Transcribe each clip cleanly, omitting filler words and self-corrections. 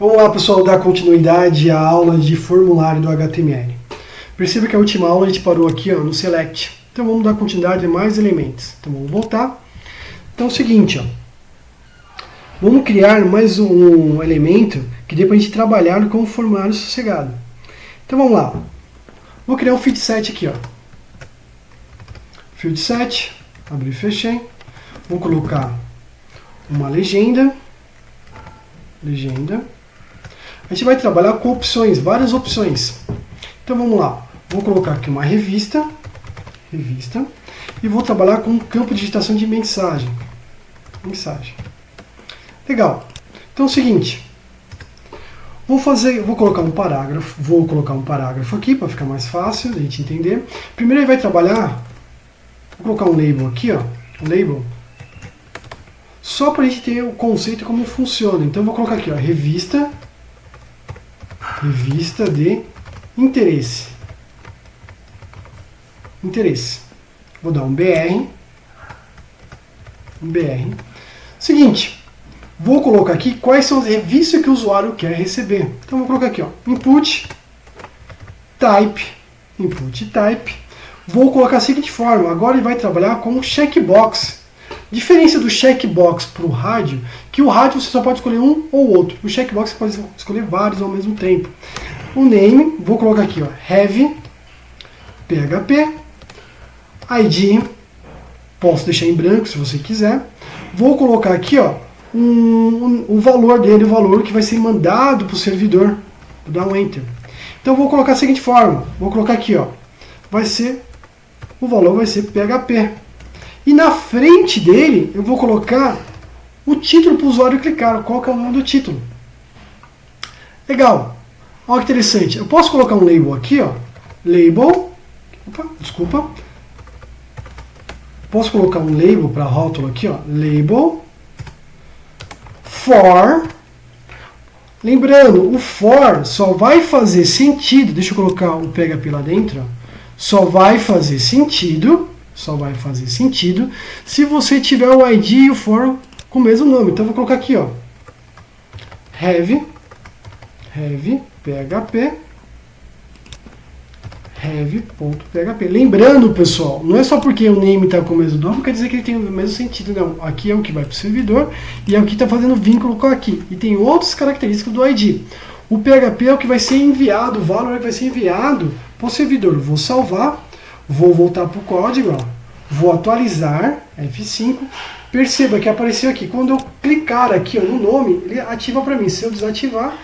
Vamos lá, pessoal, dar continuidade à aula de formulário do HTML. Perceba que a última aula a gente parou aqui no Select. Então vamos dar continuidade a mais elementos. Então vamos voltar. Então é o seguinte, vamos criar mais um elemento que dê para a gente trabalhar com o formulário sossegado. Então vamos lá. Vou criar um field set aqui, Field set, abri e fechei. Vou colocar uma legenda. A gente vai trabalhar com opções, várias opções. Então vamos lá. Vou colocar aqui uma revista. E vou trabalhar com um campo de digitação de mensagem. Legal. Então é o seguinte. Vou colocar um parágrafo aqui para ficar mais fácil de a gente entender. Primeiro ele vai trabalhar. Vou colocar um label aqui, um label. Só para a gente ter o conceito como funciona. Então eu vou colocar aqui, revista de interesse. Vou dar um BR. Seguinte, vou colocar aqui quais são as revistas que o usuário quer receber. Então vou colocar aqui, input type. Vou colocar da seguinte forma, agora ele vai trabalhar com um checkbox. Diferença do checkbox para o rádio, que o rádio você só pode escolher um ou outro. O checkbox você pode escolher vários ao mesmo tempo. O name, vou colocar aqui, have PHP, ID, posso deixar em branco se você quiser. Vou colocar aqui, o valor dele, o valor que vai ser mandado para o servidor. Vou dar um enter. Então vou colocar da seguinte forma, vou colocar aqui, o valor vai ser PHP. E na frente dele, eu vou colocar o título para o usuário clicar. Qual que é o nome do título? Legal. Olha que interessante. Eu posso colocar um label aqui, label. Posso colocar um label para rótulo aqui, label for. Lembrando, o for só vai fazer sentido. Deixa eu colocar o PHP lá dentro. Só vai fazer sentido se você tiver o ID e o for com o mesmo nome. Então eu vou colocar aqui, have PHP, have.php. Lembrando, pessoal, não é só porque o name está com o mesmo nome, quer dizer que ele tem o mesmo sentido, não. Aqui é o que vai para o servidor e é o que está fazendo vínculo com aqui. E tem outras características do ID. O PHP é o que vai ser enviado, o valor que vai ser enviado para o servidor. Vou salvar. Vou voltar para o código, vou atualizar, F5, perceba que apareceu aqui, quando eu clicar aqui no nome, ele ativa para mim. Se eu desativar,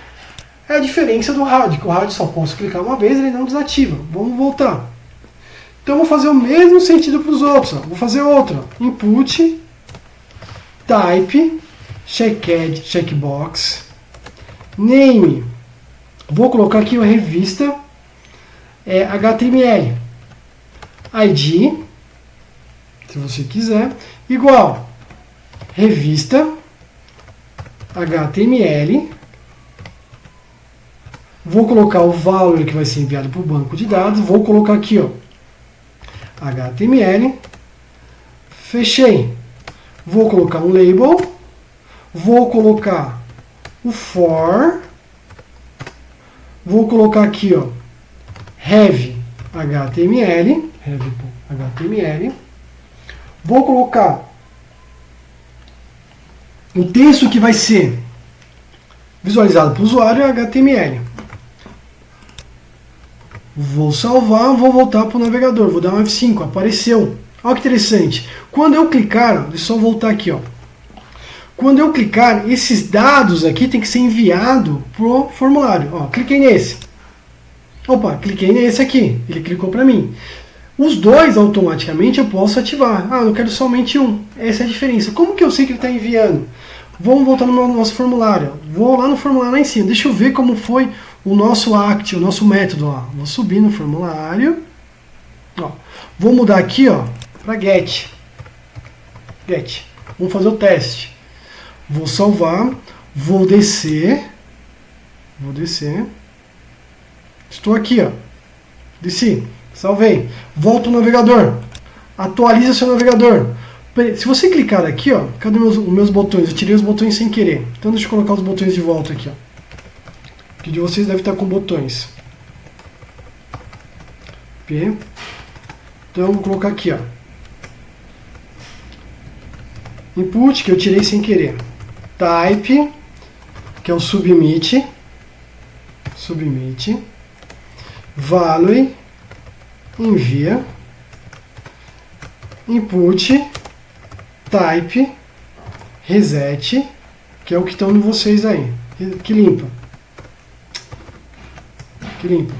é a diferença do rádio, que o rádio só posso clicar uma vez, ele não desativa. Vamos voltar. Então vou fazer o mesmo sentido para os outros, vou fazer outra, input, type, checkbox, name, vou colocar aqui a revista HTML. ID, se você quiser, igual revista HTML. Vou colocar o valor que vai ser enviado para o banco de dados. Vou colocar aqui, HTML. Fechei. Vou colocar um label. Vou colocar o for. Vou colocar aqui, have HTML. Vou colocar o texto que vai ser visualizado para o usuário HTML. Vou salvar, vou voltar para o navegador, vou dar um F5, apareceu. Olha que interessante. Quando eu clicar, deixa eu só voltar aqui, Quando eu clicar, esses dados aqui tem que ser enviado para o formulário. Cliquei nesse. Cliquei nesse aqui. Ele clicou para mim. Os dois, automaticamente, eu posso ativar. Eu quero somente um. Essa é a diferença. Como que eu sei que ele está enviando? Vamos voltar no nosso formulário. Vou lá no formulário lá em cima. Deixa eu ver como foi o nosso act, o nosso método. Vou subir no formulário. Vou mudar aqui para get. Vamos fazer o teste. Vou salvar. Vou descer. Estou aqui. Desci. Salvei. Volto ao navegador. Atualiza seu navegador. Se você clicar aqui, cadê os meus botões? Eu tirei os botões sem querer. Então deixa eu colocar os botões de volta aqui. que de vocês deve estar com botões. P. Então, vou colocar aqui, ó. Input, que eu tirei sem querer. Type, que é o submit. Submit. Value, envia. Input, type, reset, que é o que estão em vocês aí. Que limpa. Que limpa.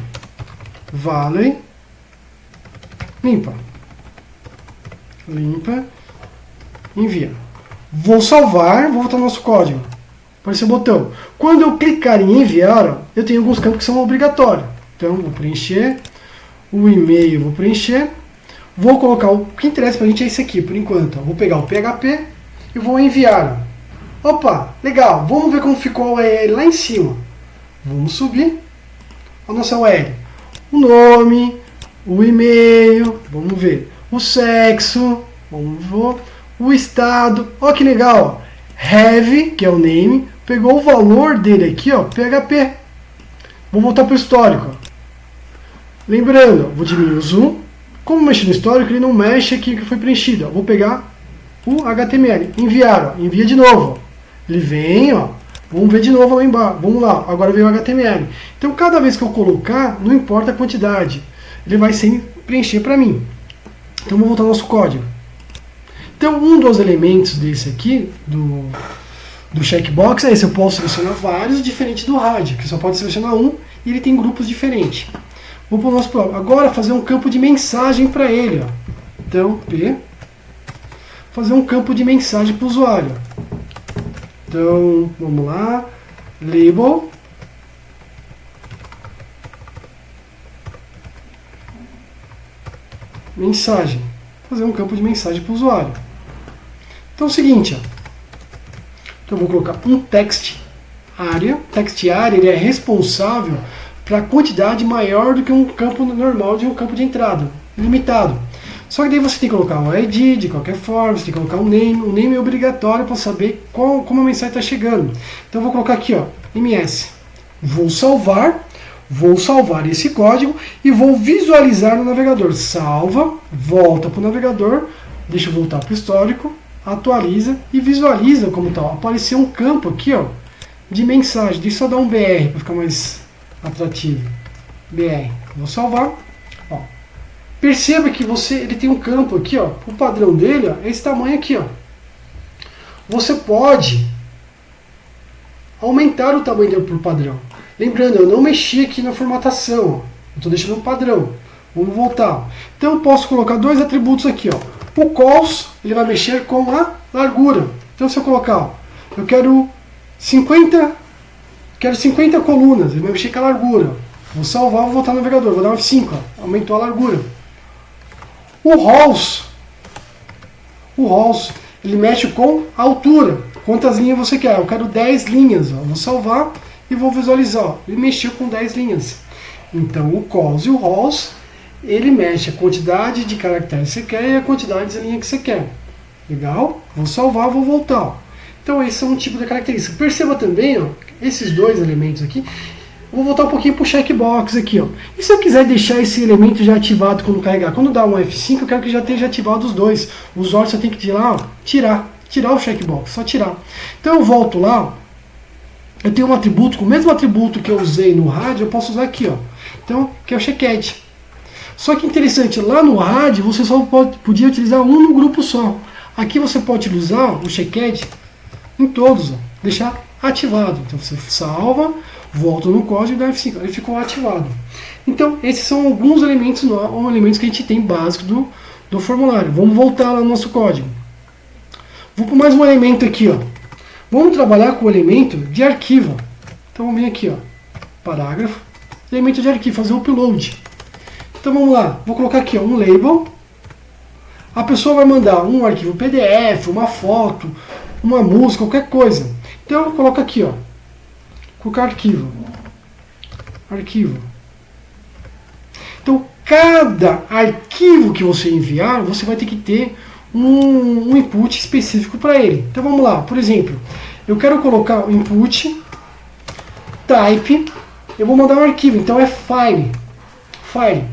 Value, limpa. Limpa, envia. Vou salvar, vou voltar no nosso código. Apareceu o botão. Quando eu clicar em enviar, ó, eu tenho alguns campos que são obrigatórios. Então, vou preencher. O e-mail, vou preencher. Vou colocar o que interessa pra gente é esse aqui, por enquanto. Ó. Vou pegar o PHP e vou enviar. Ó. Opa, legal. Vamos ver como ficou a URL lá em cima. Vamos subir a nossa URL. O nome, o e-mail, vamos ver. O sexo, vamos ver. O estado, ó que legal, ó. Have, que é o name, pegou o valor dele aqui, ó, PHP. Vou voltar para o histórico. Ó. Lembrando, vou diminuir o zoom. Como mexer no histórico, ele não mexe aqui que foi preenchido. Ó. Vou pegar o HTML, enviar, ó. Envia de novo. Ó. Ele vem, ó. Vamos ver de novo lá embaixo. Vamos lá, agora veio o HTML. Então, cada vez que eu colocar, não importa a quantidade, ele vai sempre preencher para mim. Então, vamos voltar ao nosso código. Então, um dos elementos desse aqui, do checkbox, é esse. Eu posso selecionar vários, diferente do rádio, que só pode selecionar um, e ele tem grupos diferentes. Vamos para o nosso próximo. Agora, fazer um campo de mensagem para ele. Ó. Então, P. Fazer um campo de mensagem para o usuário. Então, vamos lá. Label. Mensagem. Fazer um campo de mensagem para o usuário. Então é o seguinte, ó. Então eu vou colocar um text area. Text area ele é responsável para quantidade maior do que um campo normal de um campo de entrada, limitado. Só que daí você tem que colocar um ID de qualquer forma, você tem que colocar um name. O name é obrigatório para saber como a mensagem está chegando. Então eu vou colocar aqui, ó, MS. Vou salvar esse código e vou visualizar no navegador. Salva, volta para o navegador, deixa eu voltar para o histórico, atualiza e visualiza como está. Apareceu um campo aqui, ó, de mensagem. Deixa eu só dar um BR para ficar mais atrativo. BR. Vou salvar. Ó. Perceba que ele tem um campo aqui, ó. O padrão dele, ó, é esse tamanho aqui, ó. Você pode aumentar o tamanho dele por padrão. Lembrando, eu não mexi aqui na formatação, ó. Eu estou deixando um padrão. Vamos voltar. Então eu posso colocar dois atributos aqui, ó. O calls, ele vai mexer com a largura. Então se eu colocar, ó, eu quero 50 colunas, ele vai mexer com a largura. Vou salvar, vou voltar no navegador, vou dar um F5, ó, aumentou a largura. O rows, ele mexe com a altura. Quantas linhas você quer? Eu quero 10 linhas, ó. Vou salvar e vou visualizar. Ó. Ele mexeu com 10 linhas. Então o calls e o rows, ele mexe a quantidade de caracteres que você quer e a quantidade de linhas que você quer. Legal? Vou salvar, vou voltar. Ó. Então esse é um tipo de característica. Perceba também, ó, esses dois elementos aqui. Vou voltar um pouquinho para o checkbox aqui. Ó. E se eu quiser deixar esse elemento já ativado quando carregar? Quando dá um F5, eu quero que já esteja ativado os dois. O usuário só tem que tirar o checkbox, só tirar. Então eu volto lá. Ó. Eu tenho um atributo, com o mesmo atributo que eu usei no rádio, eu posso usar aqui. Ó. Então, que é o checkadd. Só que interessante, lá no rádio você só podia utilizar um no grupo só. Aqui você pode utilizar o checkadd em todos, ó. Deixar ativado. Então você salva, volta no código e dá F5. Ele ficou ativado. Então esses são alguns elementos que a gente tem básicos do formulário. Vamos voltar lá no nosso código. Vou para mais um elemento aqui. Ó. Vamos trabalhar com o elemento de arquivo. Então vamos vir aqui. Ó. Parágrafo. Elemento de arquivo, fazer um upload. Então vamos lá. Vou colocar aqui ó, um label. A pessoa vai mandar um arquivo PDF, uma foto, uma música, qualquer coisa. Então eu coloco aqui, ó, colocar arquivo. Arquivo. Então cada arquivo que você enviar, você vai ter que ter um input específico para ele. Então vamos lá, por exemplo, eu quero colocar o input type eu vou mandar um arquivo, então é file. File.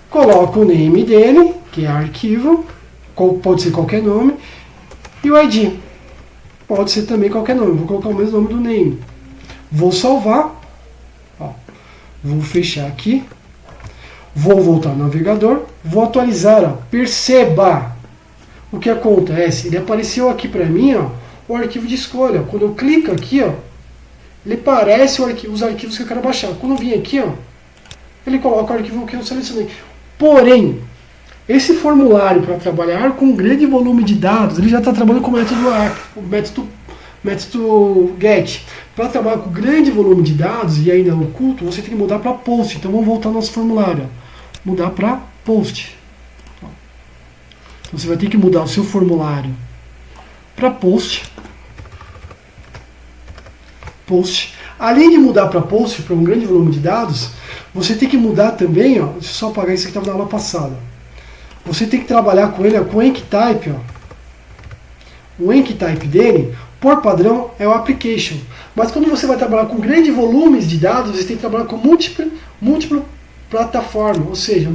Coloco o name dele, que é arquivo, pode ser qualquer nome, e o ID. Pode ser também qualquer nome, vou colocar o mesmo nome do name. Vou salvar, ó, vou fechar aqui, vou voltar ao navegador, vou atualizar, ó, perceba o que acontece. Ele apareceu aqui para mim, ó, o arquivo de escolha. Quando eu clico aqui, ó, ele aparece os arquivos que eu quero baixar. Quando eu vim aqui, ó, ele coloca o arquivo que eu selecionei. Porém, esse formulário para trabalhar com um grande volume de dados, ele já está trabalhando com o método get. Para trabalhar com grande volume de dados e ainda oculto, você tem que mudar para post. Então vamos voltar ao nosso formulário. Mudar para post. Então você vai ter que mudar o seu formulário para post. Post. Além de mudar para post, para um grande volume de dados, você tem que mudar também, ó, deixa eu só apagar isso que estava na aula passada. Você tem que trabalhar com ele, ó, com o enctype. Ó. O enctype dele, por padrão, é o application. Mas quando você vai trabalhar com grandes volumes de dados, você tem que trabalhar com múltipla plataforma, ou seja,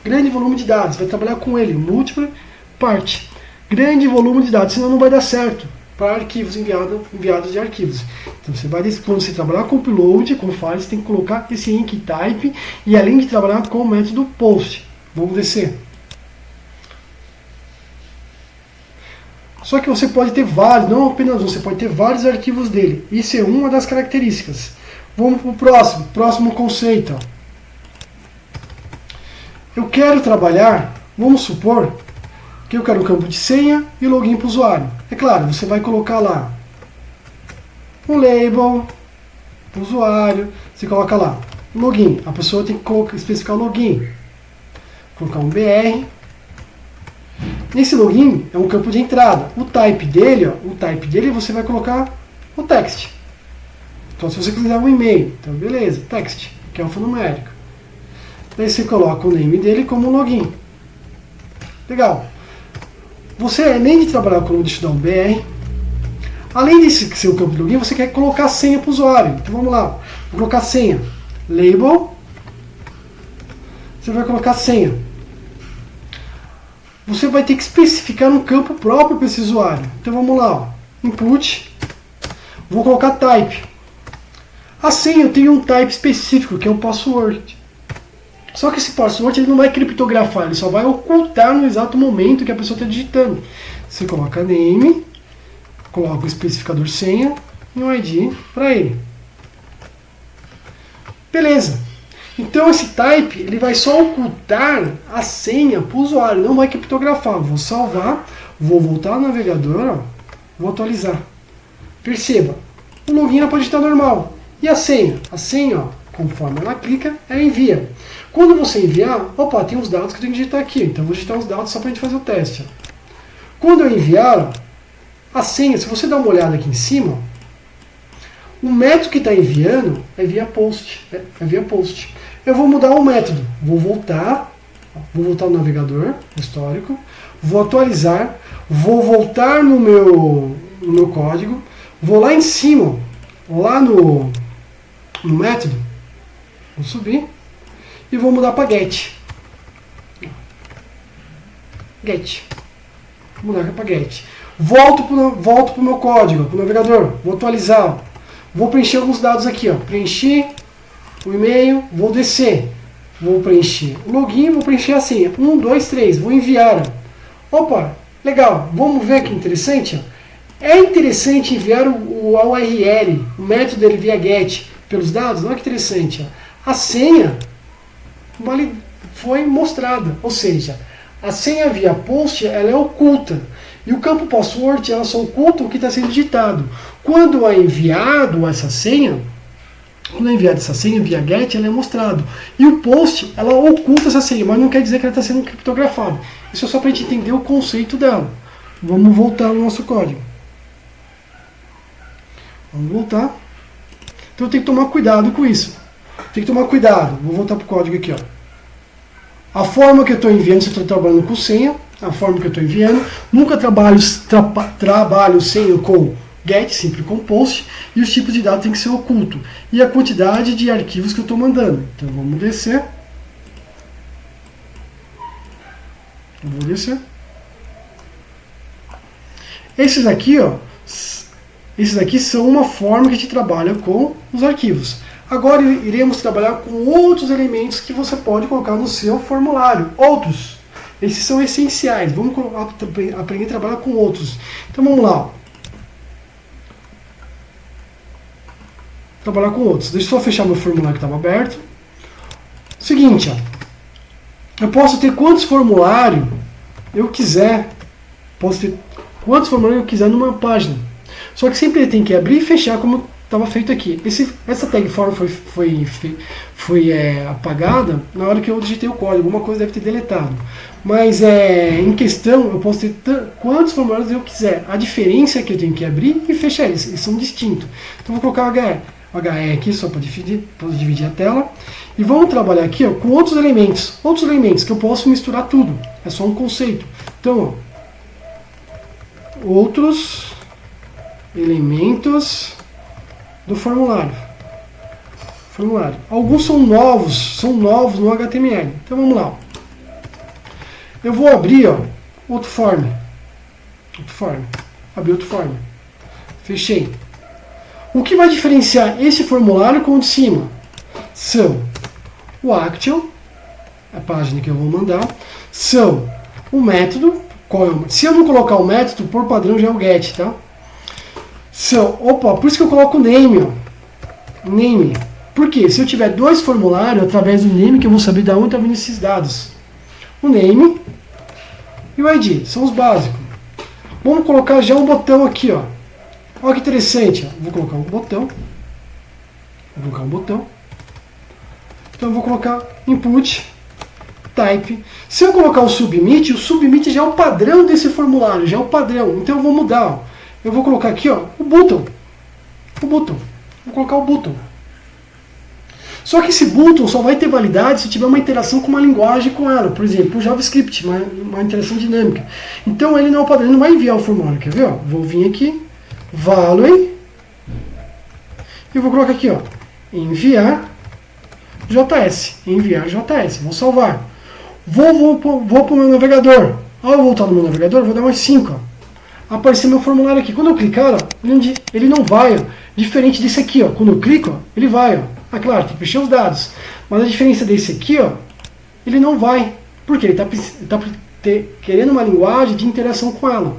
grande volume de dados. Vai trabalhar com ele, múltipla parte. Grande volume de dados, senão não vai dar certo para arquivos enviados de arquivos. Então você vai, quando você trabalhar com upload, com file, você tem que colocar esse enctype e além de trabalhar com o método post. Vamos descer. Só que você pode ter vários, não apenas um, você pode ter vários arquivos dele. Isso é uma das características. Vamos para o próximo conceito. Eu quero trabalhar, vamos supor, que eu quero um campo de senha e login para o usuário. É claro, você vai colocar lá um label para o usuário, você coloca lá login. A pessoa tem que especificar o login. Colocar um BR. Nesse login é um campo de entrada. O type dele você vai colocar o text. Então se você quiser um e-mail, então beleza, text, que é alfanumérico. Daí você coloca o name dele como login. Legal. Você, além de trabalhar com o deixa eu dar um BR, além desse ser o campo de login, você quer colocar a senha para o usuário. Então vamos lá. Vou colocar a senha. Label. Você vai colocar a senha. Você vai ter que especificar um campo próprio para esse usuário. Então vamos lá. Ó. Input. Vou colocar type. A senha eu tenho um type específico, que é o password. Só que esse password ele não vai criptografar, ele só vai ocultar no exato momento que a pessoa está digitando. Você coloca name, coloca o especificador senha e um ID para ele. Beleza. Então esse type ele vai só ocultar a senha para o usuário, não vai criptografar. Vou salvar, vou voltar ao navegador, ó, vou atualizar. Perceba, o login ela pode estar normal. E a senha? A senha, ó, conforme ela clica, ela envia. Quando você enviar, opa, tem uns dados que eu tenho que digitar aqui. Então eu vou digitar os dados só para a gente fazer o teste. Ó. Quando eu enviar, a senha, se você dar uma olhada aqui em cima, o método que está enviando é via post. Eu vou mudar o método. Vou voltar ao navegador histórico, vou atualizar, vou voltar no meu código, vou lá em cima, lá no método, vou subir e vou mudar para get. Vou mudar para get. Volto para o meu código, para o navegador, vou atualizar, vou preencher alguns dados aqui, ó. Preenchi o e-mail, vou descer, vou preencher o login, vou preencher a senha. 1, 2, 3, vou enviar. Opa, legal, vamos ver que interessante. Ó. É interessante enviar o URL, o método dele via get, pelos dados? Olha que interessante. Ó. A senha foi mostrada, ou seja, a senha via post ela é oculta. E o campo password ela só oculta o que está sendo digitado. Quando é enviado essa senha, via get, ela é mostrado. E o post, ela oculta essa senha, mas não quer dizer que ela está sendo criptografada. Isso é só para a gente entender o conceito dela. Vamos voltar ao nosso código. Vamos voltar. Então eu tenho que tomar cuidado com isso. Tem que tomar cuidado. Vou voltar para o código aqui. Ó. A forma que eu estou enviando, se eu estou trabalhando com senha, a forma que eu estou enviando. Nunca trabalho senha com get, sempre com post, e os tipos de dados tem que ser oculto. E a quantidade de arquivos que eu estou mandando. Então vamos descer. Vou descer. Esses aqui, ó, esses aqui são uma forma que a gente trabalha com os arquivos. Agora iremos trabalhar com outros elementos que você pode colocar no seu formulário. Outros. Esses são essenciais. Vamos aprender a trabalhar com outros. Então vamos lá. Trabalhar com outros. Deixa eu só fechar meu formulário que estava aberto. Seguinte, ó. Eu posso ter quantos formulários eu quiser. Posso ter quantos formulários eu quiser numa página. Só que sempre tem que abrir e fechar como estava feito aqui. Essa tag form foi apagada na hora que eu digitei o código. Alguma coisa deve ter deletado. Mas em questão, eu posso ter quantos formulários eu quiser. A diferença é que eu tenho que abrir e fechar eles. Eles são distintos. Então, vou colocar o HE aqui só para dividir a tela. E vamos trabalhar aqui, ó, com outros elementos. Outros elementos que eu posso misturar tudo. É só um conceito. Então, ó, outros elementos do formulário. Alguns são novos no HTML. Então vamos lá. Eu vou abrir, ó, outro form. Abri outro form. Fechei. O que vai diferenciar esse formulário com o de cima? São o action, a página que eu vou mandar, são o método. Se eu não colocar o método, por padrão já é o get, tá? Por isso que eu coloco o name, ó. Name. Por quê? Se eu tiver dois formulários, através do name que eu vou saber de onde estão vindo esses dados. O name e o ID, são os básicos. Vamos colocar já um botão aqui, ó. Olha que interessante, ó. Vou colocar um botão. Então eu vou colocar input, type. Se eu colocar o submit já é o padrão desse formulário, já é o padrão. Então eu vou mudar, ó. Eu vou colocar aqui, ó, o button. Vou colocar o button. Só que esse button só vai ter validade se tiver uma interação com uma linguagem com ela. Por exemplo, o JavaScript, uma interação dinâmica. Então ele não é o padrão, ele não vai enviar o formulário. Quer ver? Ó? Vou vir aqui, value, e vou colocar aqui, ó, enviar JS. Vou salvar. Vou para o meu navegador. Ao voltar no meu navegador, vou dar mais 5. Ó. Apareceu meu formulário aqui. Quando eu clicar, ó, ele não vai. Ó. Diferente desse aqui, ó. Quando eu clico, ó, ele vai. Ó. Ah, claro, tem que preencher os dados. Mas a diferença desse aqui, ó, ele não vai. Por quê? Ele está querendo uma linguagem de interação com ela.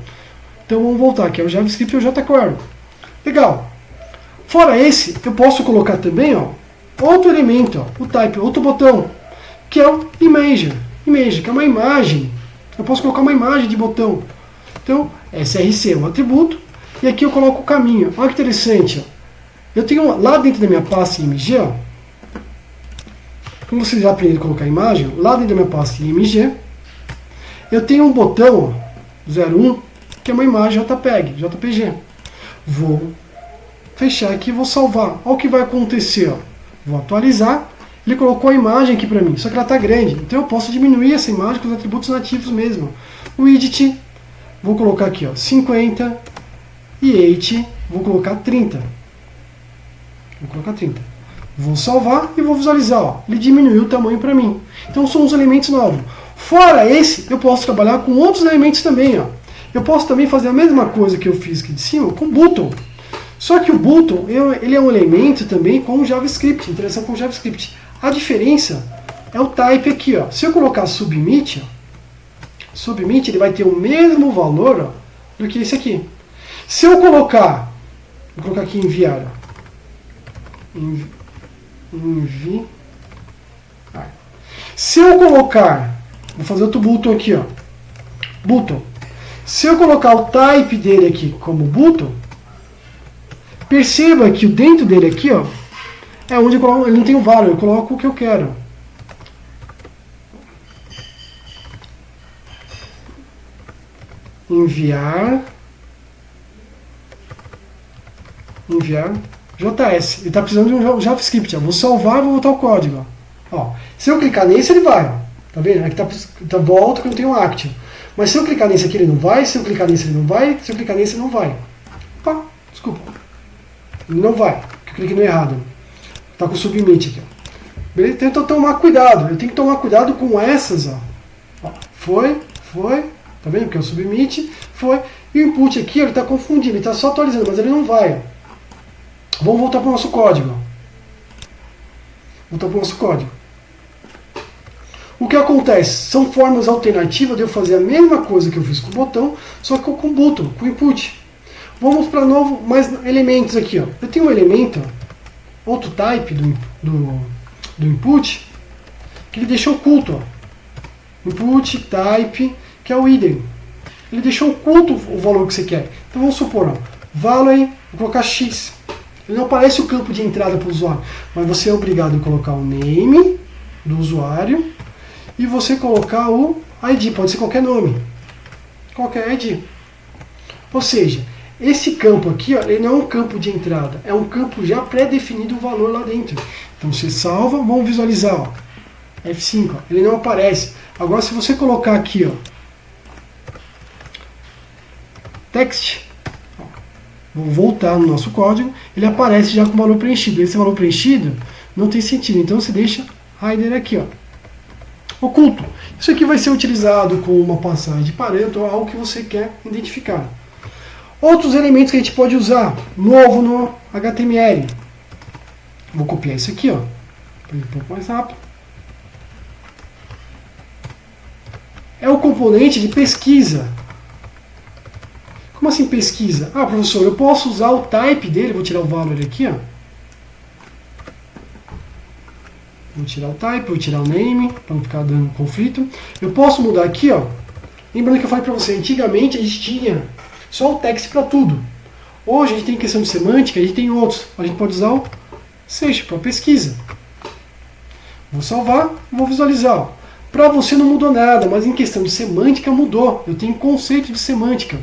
Então vamos voltar aqui. É o JavaScript e o jQuery. Legal. Fora esse, eu posso colocar também, ó, outro elemento, ó, o type, outro botão, que é o image, que é uma imagem. Eu posso colocar uma imagem de botão. Então, src é um atributo, e aqui eu coloco o caminho. Olha que interessante, ó. Eu tenho lá dentro da minha pasta img, ó, como vocês já aprenderam a colocar imagem, lá dentro da minha pasta img, eu tenho um botão, ó, 01, que é uma imagem JPG. Vou fechar aqui e vou salvar. Olha o que vai acontecer, ó. Vou atualizar. Ele colocou a imagem aqui para mim, só que ela está grande. Então eu posso diminuir essa imagem com os atributos nativos mesmo. O edit, vou colocar aqui, ó, 50. E height, vou colocar 30. Vou salvar e vou visualizar. Ó. Ele diminuiu o tamanho para mim. Então são os elementos novos. Fora esse, eu posso trabalhar com outros elementos também. Ó. Eu posso também fazer a mesma coisa que eu fiz aqui de cima com o button. Só que o button ele é um elemento também com JavaScript, interação com JavaScript. A diferença é o type aqui. Ó. Se eu colocar submit, ele vai ter o mesmo valor, ó, do que esse aqui. Se eu colocar, vou colocar aqui enviar, ó. Enviar. Se eu colocar, vou fazer outro button aqui, ó. Button. Se eu colocar o type dele aqui como button, perceba que o dentro dele aqui, ó, é onde eu coloco, ele não tem um valor, eu coloco o que eu quero. Enviar JS. Ele está precisando de um JavaScript. Ó. Vou salvar e vou voltar o código. Ó. Se eu clicar nesse, ele vai. Ó. Tá vendo? Aqui tá volta que eu não tenho um action. Mas se eu clicar nesse aqui, ele não vai. Se eu clicar nesse, ele não vai. Se eu clicar nesse, ele não vai. Opa, Desculpa. Não vai, porque eu cliquei no errado. Tá com o submit aqui, ó. Beleza? Tenta tomar cuidado. Eu tenho que tomar cuidado com essas, ó. Ó, foi. Tá vendo? Que é o submit. Foi. E o input aqui, ele está confundindo. Ele está só atualizando, mas ele não vai. Ó. Vamos voltar para o nosso código. Ó. Voltar para o nosso código. O que acontece? São formas alternativas de eu fazer a mesma coisa que eu fiz com o botão, só que com o botão, com o input. Vamos para novo, mais elementos aqui. Ó. Eu tenho um elemento, ó, outro type do input, que ele deixou oculto. Ó. Input type, que é o hidden. Ele deixou oculto o valor que você quer. Então vamos supor, ó, value, vou colocar x. Ele não aparece o campo de entrada para o usuário, mas você é obrigado a colocar o name do usuário e você colocar o ID, pode ser qualquer nome, qualquer ID. Ou seja, esse campo aqui, ó, ele não é um campo de entrada, é um campo já pré-definido o valor lá dentro. Então você salva, vamos visualizar, ó, F5, ó, ele não aparece. Agora se você colocar aqui, ó, text, ó, vou voltar no nosso código, ele aparece já com o valor preenchido. Esse valor preenchido não tem sentido, então você deixa hidden aqui, ó, oculto. Isso aqui vai ser utilizado com uma passagem de parâmetro ou algo que você quer identificar. Outros elementos que a gente pode usar, novo no HTML. Vou copiar isso aqui, ó, para ir um pouco mais rápido. É o componente de pesquisa. Como assim pesquisa? Ah, professor, eu posso usar o type dele, vou tirar o valor aqui, ó. Vou tirar o type, vou tirar o name, para não ficar dando conflito. Eu posso mudar aqui, ó. Lembrando que eu falei para você, antigamente a gente tinha só o text para tudo. Hoje a gente tem questão de semântica, a gente tem outros. A gente pode usar o search para pesquisa. Vou salvar, vou visualizar. Para você não mudou nada, mas em questão de semântica mudou. Eu tenho conceito de semântica.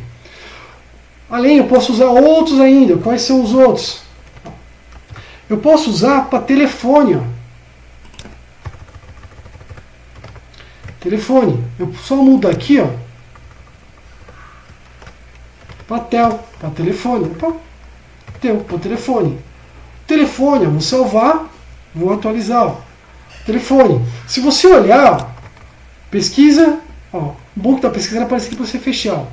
Além, eu posso usar outros ainda. Quais são os outros? Eu posso usar para telefone. Ó. Telefone. Eu só mudo aqui, ó, para telefone. Para telefone. Telefone, eu vou salvar, vou atualizar. Ó. Telefone. Se você olhar, ó, pesquisa, ó, o bom que da pesquisa aparece aqui para você fechar.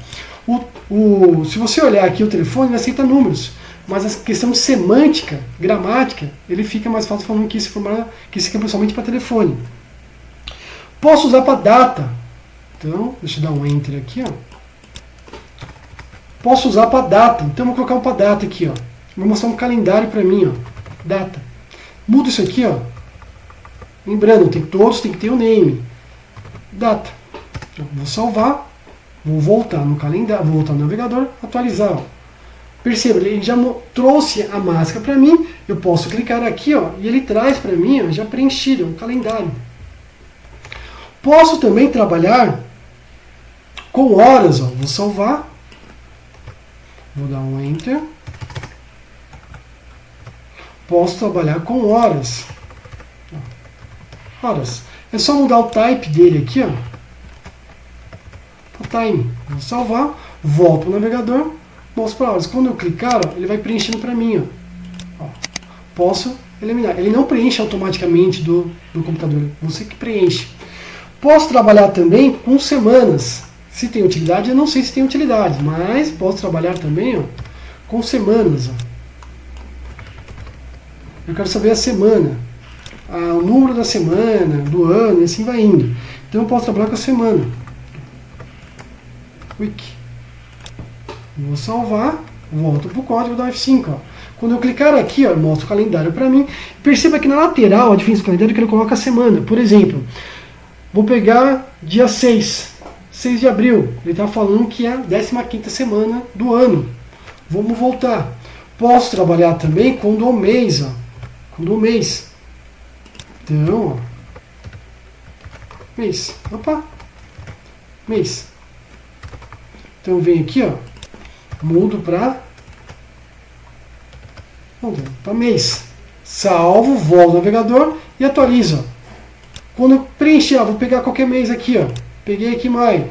Se você olhar aqui o telefone, ele aceita números, mas a questão de semântica, gramática, ele fica mais fácil falando que esse aqui é principalmente para telefone. Posso usar para data. Então, deixa eu dar um enter aqui, ó. Posso usar para data. Então, vou colocar um para data aqui, ó. Vou mostrar um calendário para mim, ó. Data. Mudo isso aqui, ó. Lembrando, todos tem que ter o name. Data. Então, vou salvar. Vou voltar no calendário, vou voltar no navegador, atualizar. Ó. Perceba, ele já trouxe a máscara para mim. Eu posso clicar aqui, ó, e ele traz para mim, ó, já preenchido, um calendário. Posso também trabalhar com horas. Ó. Vou salvar. Vou dar um enter. Posso trabalhar com horas. Horas. É só mudar o type dele aqui, ó. Time. Vou salvar, volto para o navegador, mostro para horas. Quando eu clicar, ó, ele vai preenchendo para mim. Ó. Posso eliminar. Ele não preenche automaticamente do computador, você que preenche. Posso trabalhar também com semanas. Se tem utilidade, eu não sei se tem utilidade, mas posso trabalhar também, ó, com semanas. Ó. Eu quero saber a semana, o número da semana, do ano, e assim vai indo. Então eu posso trabalhar com a semana. Wiki. Vou salvar, volto para o código da F5. Ó. Quando eu clicar aqui, ó, mostra o calendário para mim. Perceba que na lateral, a diferença do calendário é que ele coloca a semana. Por exemplo, vou pegar dia 6 de abril. Ele está falando que é a 15ª semana do ano. Vamos voltar. Posso trabalhar também com o mês. Ó. Com o mês. Então, ó. Mês. Opa. Mês. Então eu venho aqui, ó, mudo para mês. Salvo, volto ao navegador e atualizo. Ó. Quando eu preencher, ó, vou pegar qualquer mês aqui, ó. Peguei aqui maio.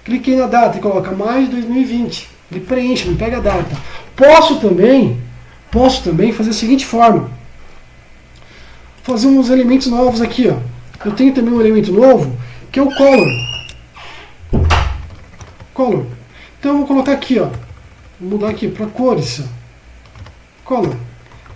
Cliquei na data e coloca maio de 2020. Ele preenche, não pega a data. Posso também fazer da seguinte forma. Fazer uns elementos novos aqui, ó. Eu tenho também um elemento novo, que é o color. Color. Então eu vou colocar aqui, ó. Vou mudar aqui para cores. Color.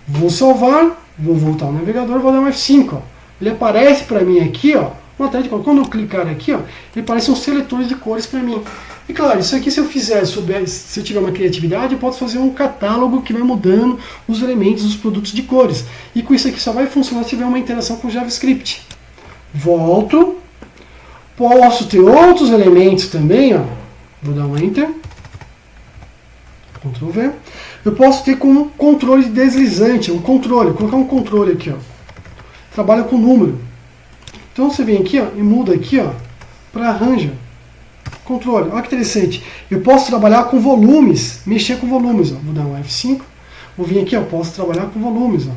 Vou salvar, vou voltar ao navegador, vou dar um F5, ó. Ele aparece para mim aqui, ó. Quando eu clicar aqui, ó, ele aparece um seletor de cores para mim. E claro, isso aqui se eu se eu tiver uma criatividade, eu posso fazer um catálogo que vai mudando os elementos, os produtos de cores. E com isso aqui só vai funcionar se tiver uma interação com o JavaScript. Volto. Posso ter outros elementos também, ó. Vou dar um Enter. Ctrl V. Eu posso ter como controle deslizante, um controle. Vou colocar um controle aqui, ó. Trabalha com número. Então você vem aqui, ó, e muda aqui, ó, para arranja. Controle. Olha que interessante. Eu posso trabalhar com volumes, mexer com volumes, ó. Vou dar um F5. Vou vir aqui, ó, posso trabalhar com volumes, ó.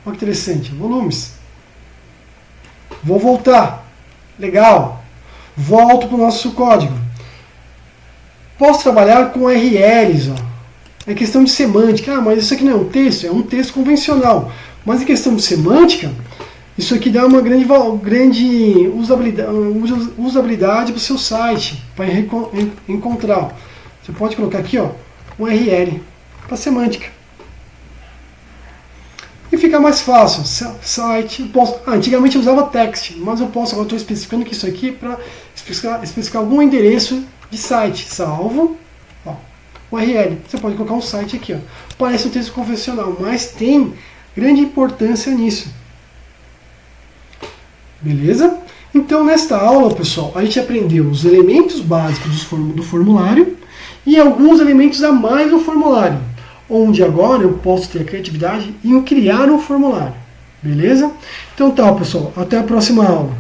Olha que interessante. Volumes. Vou voltar. Legal. Volto para o nosso código. Posso trabalhar com URLs, ó. É questão de semântica. Ah, mas isso aqui não é um texto, é um texto convencional. Mas em questão de semântica, isso aqui dá uma grande usabilidade para o seu site, para encontrar. Você pode colocar aqui, ó, URL para semântica. E fica mais fácil. Site, antigamente eu usava text, mas eu posso, agora estou especificando que isso aqui é para especificar algum endereço de site. Salvo. URL. Você pode colocar um site aqui, ó. Parece um texto convencional, mas tem grande importância nisso. Beleza? Então, nesta aula, pessoal, a gente aprendeu os elementos básicos do formulário e alguns elementos a mais do formulário, onde agora eu posso ter a criatividade em criar um formulário. Beleza? Então tá, pessoal. Até a próxima aula.